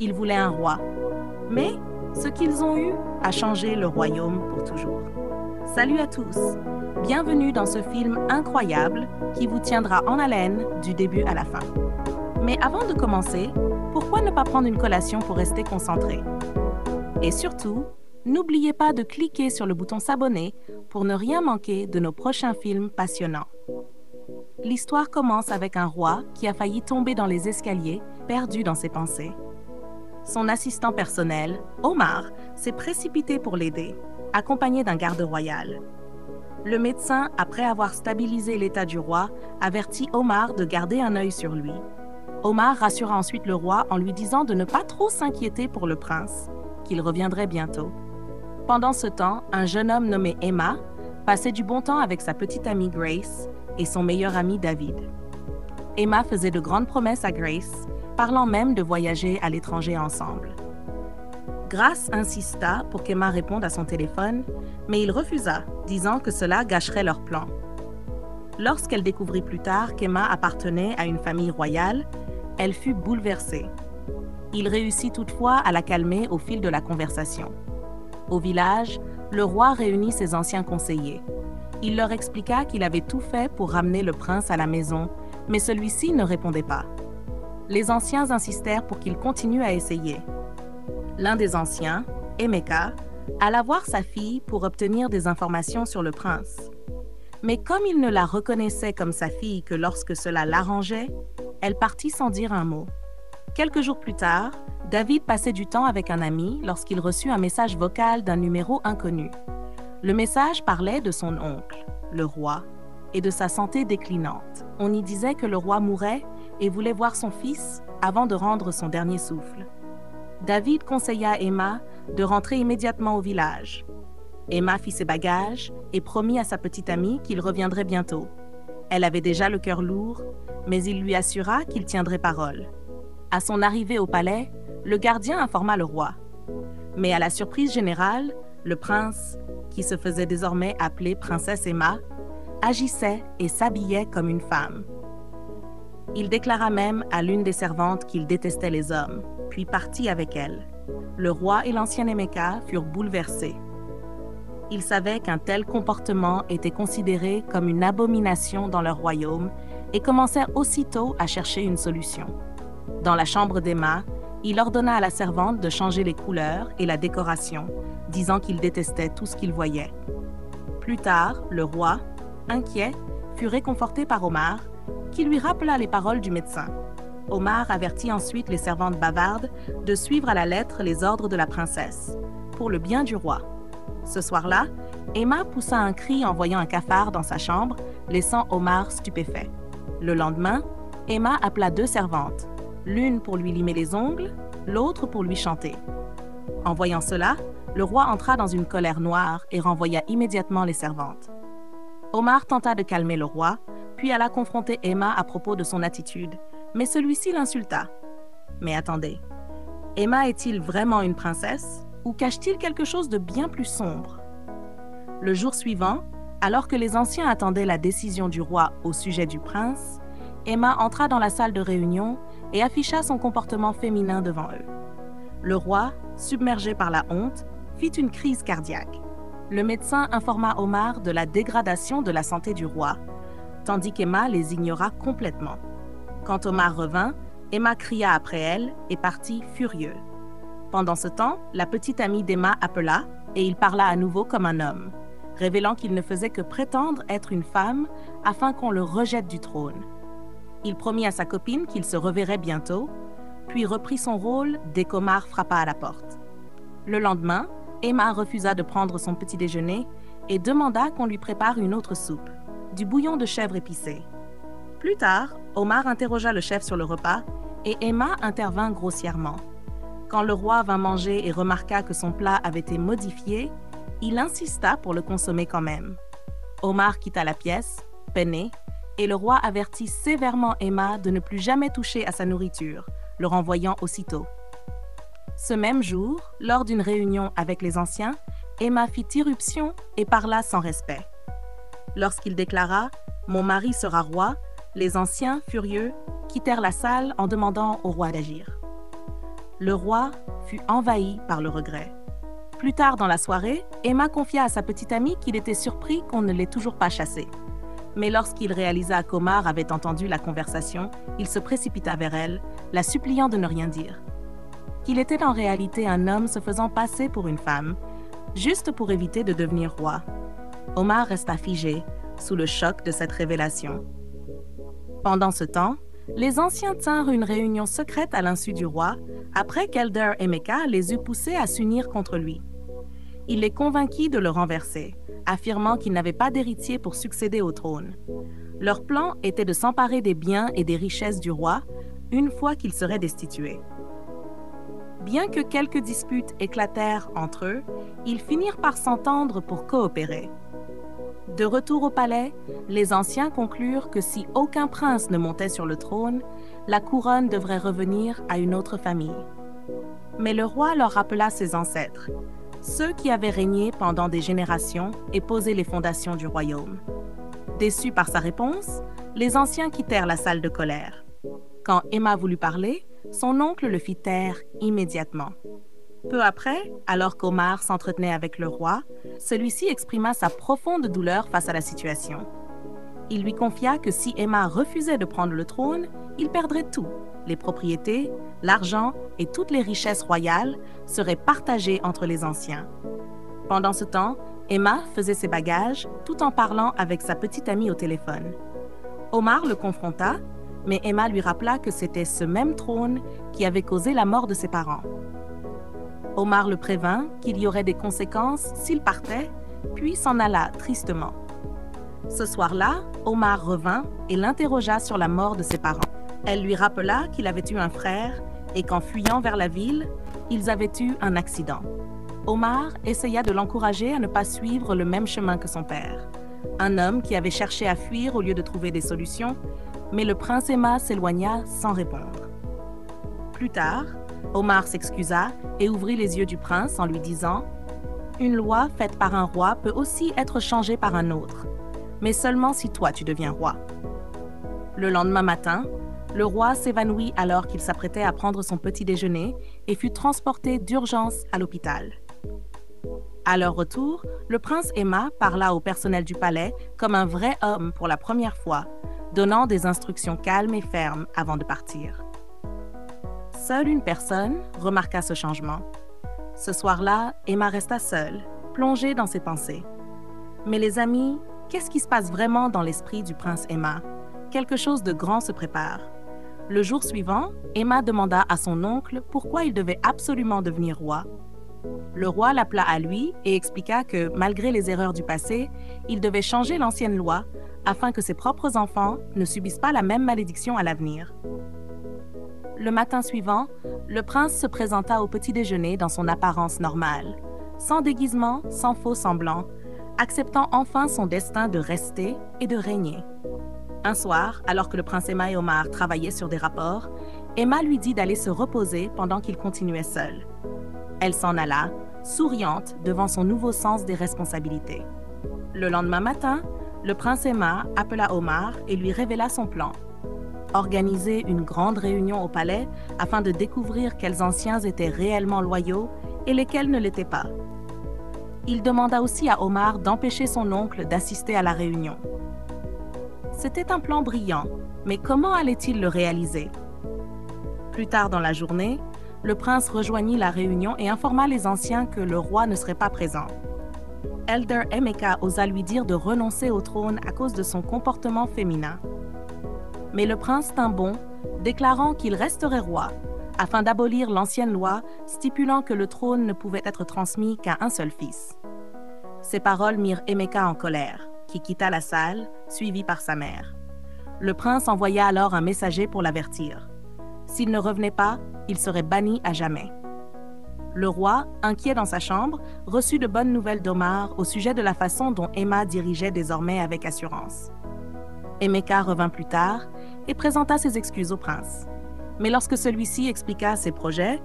Ils voulaient un roi. Mais ce qu'ils ont eu a changé le royaume pour toujours. Salut à tous! Bienvenue dans ce film incroyable qui vous tiendra en haleine du début à la fin. Mais avant de commencer, pourquoi ne pas prendre une collation pour rester concentré? Et surtout, n'oubliez pas de cliquer sur le bouton s'abonner pour ne rien manquer de nos prochains films passionnants. L'histoire commence avec un roi qui a failli tomber dans les escaliers, perdu dans ses pensées. Son assistant personnel, Omar, s'est précipité pour l'aider, accompagné d'un garde royal. Le médecin, après avoir stabilisé l'état du roi, avertit Omar de garder un œil sur lui. Omar rassura ensuite le roi en lui disant de ne pas trop s'inquiéter pour le prince, qu'il reviendrait bientôt. Pendant ce temps, un jeune homme nommé Emma passait du bon temps avec sa petite amie Grace et son meilleur ami David. Emma faisait de grandes promesses à Grace, parlant même de voyager à l'étranger ensemble. Grace insista pour qu'Emma réponde à son téléphone, mais il refusa, disant que cela gâcherait leur plan. Lorsqu'elle découvrit plus tard qu'Emma appartenait à une famille royale, elle fut bouleversée. Il réussit toutefois à la calmer au fil de la conversation. Au village, le roi réunit ses anciens conseillers. Il leur expliqua qu'il avait tout fait pour ramener le prince à la maison, mais celui-ci ne répondait pas. Les anciens insistèrent pour qu'il continue à essayer. L'un des anciens, Emeka, alla voir sa fille pour obtenir des informations sur le prince. Mais comme il ne la reconnaissait comme sa fille que lorsque cela l'arrangeait, elle partit sans dire un mot. Quelques jours plus tard, David passait du temps avec un ami lorsqu'il reçut un message vocal d'un numéro inconnu. Le message parlait de son oncle, le roi, et de sa santé déclinante. On y disait que le roi mourait et voulait voir son fils avant de rendre son dernier souffle. David conseilla à Emma de rentrer immédiatement au village. Emma fit ses bagages et promit à sa petite amie qu'il reviendrait bientôt. Elle avait déjà le cœur lourd, mais il lui assura qu'il tiendrait parole. À son arrivée au palais, le gardien informa le roi. Mais à la surprise générale, le prince, qui se faisait désormais appeler princesse Emma, agissait et s'habillait comme une femme. Il déclara même à l'une des servantes qu'il détestait les hommes, puis partit avec elle. Le roi et l'ancien Emeka furent bouleversés. Ils savaient qu'un tel comportement était considéré comme une abomination dans leur royaume et commencèrent aussitôt à chercher une solution. Dans la chambre d'Emma, il ordonna à la servante de changer les couleurs et la décoration, disant qu'il détestait tout ce qu'il voyait. Plus tard, le roi, inquiet, fut réconforté par Omar, qui lui rappela les paroles du médecin. Omar avertit ensuite les servantes bavardes de suivre à la lettre les ordres de la princesse, pour le bien du roi. Ce soir-là, Emma poussa un cri en voyant un cafard dans sa chambre, laissant Omar stupéfait. Le lendemain, Emma appela deux servantes, l'une pour lui limer les ongles, l'autre pour lui chanter. En voyant cela, le roi entra dans une colère noire et renvoya immédiatement les servantes. Omar tenta de calmer le roi, puis alla confronter Emma à propos de son attitude, mais celui-ci l'insulta. Mais attendez, Emma est-il vraiment une princesse ou cache-t-il quelque chose de bien plus sombre? Le jour suivant, alors que les anciens attendaient la décision du roi au sujet du prince, Emma entra dans la salle de réunion et afficha son comportement féminin devant eux. Le roi, submergé par la honte, fit une crise cardiaque. Le médecin informa Omar de la dégradation de la santé du roi, tandis qu'Emma les ignora complètement. Quand Omar revint, Emma cria après elle et partit furieux. Pendant ce temps, la petite amie d'Emma appela et il parla à nouveau comme un homme, révélant qu'il ne faisait que prétendre être une femme afin qu'on le rejette du trône. Il promit à sa copine qu'il se reverrait bientôt, puis reprit son rôle dès qu'Omar frappa à la porte. Le lendemain, Emma refusa de prendre son petit déjeuner et demanda qu'on lui prépare une autre soupe, du bouillon de chèvre épicé. Plus tard, Omar interrogea le chef sur le repas et Emma intervint grossièrement. Quand le roi vint manger et remarqua que son plat avait été modifié, il insista pour le consommer quand même. Omar quitta la pièce, peiné, et le roi avertit sévèrement Emma de ne plus jamais toucher à sa nourriture, le renvoyant aussitôt. Ce même jour, lors d'une réunion avec les anciens, Emma fit irruption et parla sans respect. Lorsqu'il déclara « Mon mari sera roi », les anciens, furieux, quittèrent la salle en demandant au roi d'agir. le roi fut envahi par le regret. Plus tard dans la soirée, Emma confia à sa petite amie qu'il était surpris qu'on ne l'ait toujours pas chassé. Mais lorsqu'il réalisa qu'Omar avait entendu la conversation, il se précipita vers elle, la suppliant de ne rien dire. Qu'il était en réalité un homme se faisant passer pour une femme, juste pour éviter de devenir roi. Omar resta figé, sous le choc de cette révélation. Pendant ce temps, les anciens tinrent une réunion secrète à l'insu du roi, après qu'Elder Emeka les eut poussés à s'unir contre lui. Il les convainquit de le renverser, affirmant qu'il n'avait pas d'héritier pour succéder au trône. Leur plan était de s'emparer des biens et des richesses du roi une fois qu'il serait destitué. Bien que quelques disputes éclatèrent entre eux, ils finirent par s'entendre pour coopérer. De retour au palais, les anciens conclurent que si aucun prince ne montait sur le trône, la couronne devrait revenir à une autre famille. Mais le roi leur rappela ses ancêtres, ceux qui avaient régné pendant des générations et posé les fondations du royaume. Déçus par sa réponse, les anciens quittèrent la salle de colère. Quand Emma voulut parler, son oncle le fit taire immédiatement. Peu après, alors qu'Omar s'entretenait avec le roi, celui-ci exprima sa profonde douleur face à la situation. Il lui confia que si Emma refusait de prendre le trône, il perdrait tout. Les propriétés, l'argent et toutes les richesses royales seraient partagées entre les anciens. Pendant ce temps, Emma faisait ses bagages tout en parlant avec sa petite amie au téléphone. Omar le confronta, mais Emma lui rappela que c'était ce même trône qui avait causé la mort de ses parents. Omar le prévint qu'il y aurait des conséquences s'il partait, puis s'en alla tristement. Ce soir-là, Omar revint et l'interrogea sur la mort de ses parents. Elle lui rappela qu'il avait eu un frère et qu'en fuyant vers la ville, ils avaient eu un accident. Omar essaya de l'encourager à ne pas suivre le même chemin que son père, un homme qui avait cherché à fuir au lieu de trouver des solutions, mais le prince Emma s'éloigna sans répondre. Plus tard, Omar s'excusa et ouvrit les yeux du prince en lui disant « Une loi faite par un roi peut aussi être changée par un autre, mais seulement si toi tu deviens roi. » Le lendemain matin, le roi s'évanouit alors qu'il s'apprêtait à prendre son petit déjeuner et fut transporté d'urgence à l'hôpital. À leur retour, le prince Emma parla au personnel du palais comme un vrai homme pour la première fois, donnant des instructions calmes et fermes avant de partir. Seule une personne remarqua ce changement. Ce soir-là, Emma resta seule, plongée dans ses pensées. Mais les amis, qu'est-ce qui se passe vraiment dans l'esprit du prince Emma? Quelque chose de grand se prépare. Le jour suivant, Emma demanda à son oncle pourquoi il devait absolument devenir roi. Le roi l'appela à lui et expliqua que, malgré les erreurs du passé, il devait changer l'ancienne loi afin que ses propres enfants ne subissent pas la même malédiction à l'avenir. Le matin suivant, le prince se présenta au petit déjeuner dans son apparence normale, sans déguisement, sans faux semblant, acceptant enfin son destin de rester et de régner. Un soir, alors que le prince Emma et Omar travaillaient sur des rapports, Emma lui dit d'aller se reposer pendant qu'il continuait seul. Elle s'en alla, souriante devant son nouveau sens des responsabilités. Le lendemain matin, le prince Emma appela Omar et lui révéla son plan. Organiser une grande réunion au palais afin de découvrir quels anciens étaient réellement loyaux et lesquels ne l'étaient pas. Il demanda aussi à Omar d'empêcher son oncle d'assister à la réunion. C'était un plan brillant, mais comment allait-il le réaliser? Plus tard dans la journée, le prince rejoignit la réunion et informa les anciens que le roi ne serait pas présent. Elder Emeka osa lui dire de renoncer au trône à cause de son comportement féminin. Mais le prince tint bon, déclarant qu'il resterait roi, afin d'abolir l'ancienne loi stipulant que le trône ne pouvait être transmis qu'à un seul fils. Ces paroles mirent Emeka en colère, qui quitta la salle, suivi par sa mère. Le prince envoya alors un messager pour l'avertir. S'il ne revenait pas, il serait banni à jamais. Le roi, inquiet dans sa chambre, reçut de bonnes nouvelles d'Omar au sujet de la façon dont Emma dirigeait désormais avec assurance. Emeka revint plus tard et présenta ses excuses au prince. Mais lorsque celui-ci expliqua ses projets,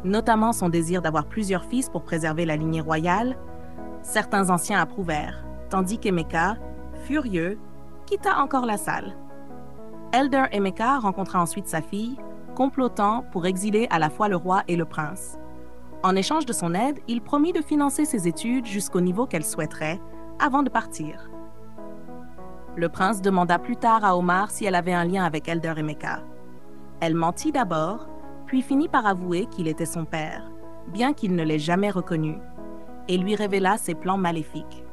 notamment son désir d'avoir plusieurs fils pour préserver la lignée royale, certains anciens approuvèrent, tandis qu'Emeka, furieux, quitta encore la salle. Elder Emeka rencontra ensuite sa fille, complotant pour exiler à la fois le roi et le prince. En échange de son aide, il promit de financer ses études jusqu'au niveau qu'elle souhaiterait avant de partir. Le prince demanda plus tard à Omar si elle avait un lien avec Elder Emeka. Elle mentit d'abord, puis finit par avouer qu'il était son père, bien qu'il ne l'ait jamais reconnu, et lui révéla ses plans maléfiques.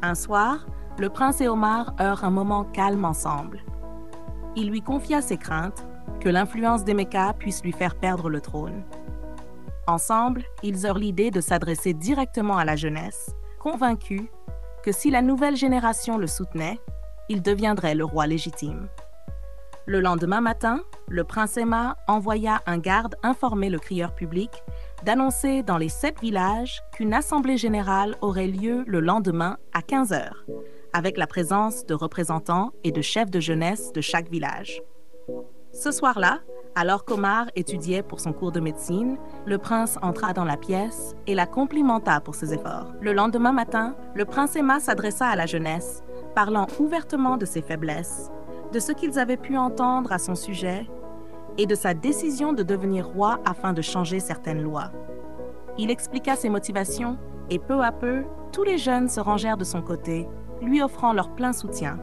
Un soir, le prince et Omar eurent un moment calme ensemble. Il lui confia ses craintes, que l'influence d'Emeka puisse lui faire perdre le trône. Ensemble, ils eurent l'idée de s'adresser directement à la jeunesse, convaincus que si la nouvelle génération le soutenait, il deviendrait le roi légitime. Le lendemain matin, le prince Emma envoya un garde informer le crieur public d'annoncer dans les 7 villages qu'une assemblée générale aurait lieu le lendemain à 15 h, avec la présence de représentants et de chefs de jeunesse de chaque village. Ce soir-là, alors qu'Omar étudiait pour son cours de médecine, le prince entra dans la pièce et la complimenta pour ses efforts. Le lendemain matin, le prince Emma s'adressa à la jeunesse, parlant ouvertement de ses faiblesses, de ce qu'ils avaient pu entendre à son sujet et de sa décision de devenir roi afin de changer certaines lois. Il expliqua ses motivations et peu à peu, tous les jeunes se rangèrent de son côté, lui offrant leur plein soutien.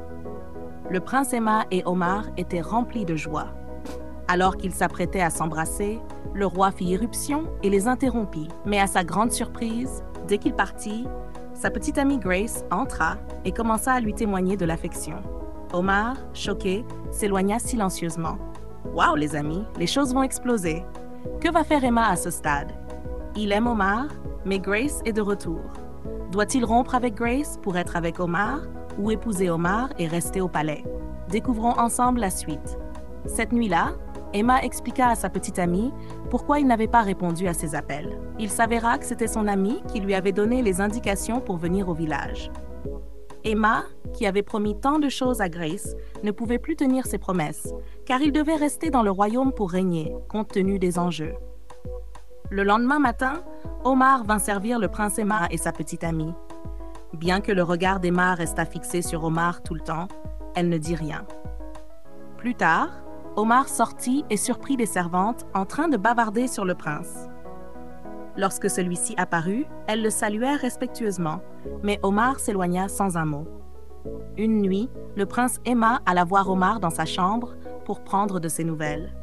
Le prince Emma et Omar étaient remplis de joie. Alors qu'ils s'apprêtaient à s'embrasser, le roi fit irruption et les interrompit. Mais à sa grande surprise, dès qu'il partit, sa petite amie Grace entra et commença à lui témoigner de l'affection. Omar, choqué, s'éloigna silencieusement. « Wow, les amis, les choses vont exploser. Que va faire Emma à ce stade? Il aime Omar, mais Grace est de retour. Doit-il rompre avec Grace pour être avec Omar ou épouser Omar et rester au palais? Découvrons ensemble la suite. » Cette nuit-là, Emma expliqua à sa petite amie pourquoi il n'avait pas répondu à ses appels. Il s'avéra que c'était son amie qui lui avait donné les indications pour venir au village. Emma, qui avait promis tant de choses à Grace, ne pouvait plus tenir ses promesses, car il devait rester dans le royaume pour régner, compte tenu des enjeux. Le lendemain matin, Omar vint servir le prince Emma et sa petite amie. Bien que le regard d'Emma restât fixé sur Omar tout le temps, elle ne dit rien. Plus tard, Omar sortit et surprit les servantes en train de bavarder sur le prince. Lorsque celui-ci apparut, elles le saluèrent respectueusement, mais Omar s'éloigna sans un mot. Une nuit, le prince Emma alla voir Omar dans sa chambre pour prendre de ses nouvelles.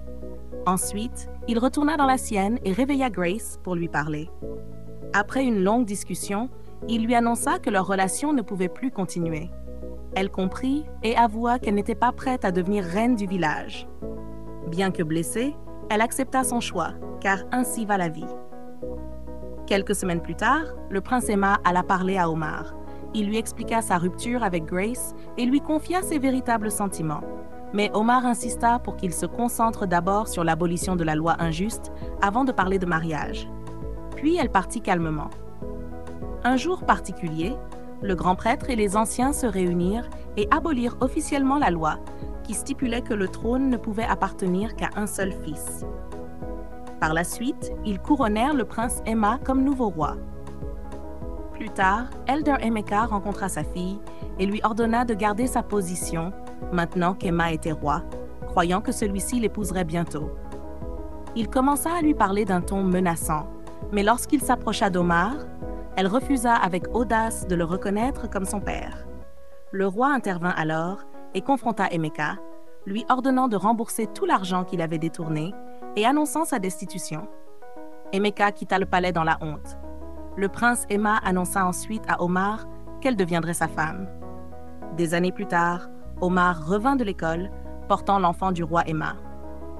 Ensuite, il retourna dans la sienne et réveilla Grace pour lui parler. Après une longue discussion, il lui annonça que leur relation ne pouvait plus continuer. Elle comprit et avoua qu'elle n'était pas prête à devenir reine du village. Bien que blessée, elle accepta son choix, car ainsi va la vie. Quelques semaines plus tard, le prince Emma alla parler à Omar. Il lui expliqua sa rupture avec Grace et lui confia ses véritables sentiments. Mais Omar insista pour qu'il se concentre d'abord sur l'abolition de la loi injuste avant de parler de mariage. Puis elle partit calmement. Un jour particulier, le grand prêtre et les anciens se réunirent et abolirent officiellement la loi qui stipulait que le trône ne pouvait appartenir qu'à un seul fils. Par la suite, ils couronnèrent le prince Emma comme nouveau roi. Plus tard, Elder Emeka rencontra sa fille et lui ordonna de garder sa position maintenant qu'Emma était roi, croyant que celui-ci l'épouserait bientôt. Il commença à lui parler d'un ton menaçant, mais lorsqu'il s'approcha d'Omar, elle refusa avec audace de le reconnaître comme son père. Le roi intervint alors et confronta Emeka, lui ordonnant de rembourser tout l'argent qu'il avait détourné et annonçant sa destitution. Emeka quitta le palais dans la honte. Le prince Emma annonça ensuite à Omar qu'elle deviendrait sa femme. Des années plus tard, Omar revint de l'école, portant l'enfant du roi Emma.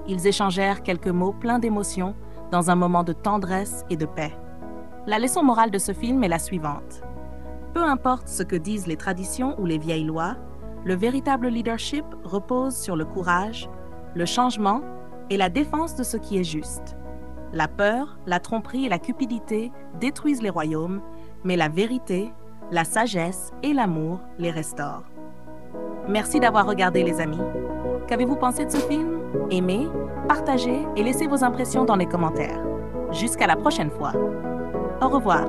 Ils échangèrent quelques mots pleins d'émotion dans un moment de tendresse et de paix. La leçon morale de ce film est la suivante. Peu importe ce que disent les traditions ou les vieilles lois, le véritable leadership repose sur le courage, le changement et la défense de ce qui est juste. La peur, la tromperie et la cupidité détruisent les royaumes, mais la vérité, la sagesse et l'amour les restaurent. Merci d'avoir regardé, les amis. Qu'avez-vous pensé de ce film? Aimez, partagez et laissez vos impressions dans les commentaires. Jusqu'à la prochaine fois. Au revoir.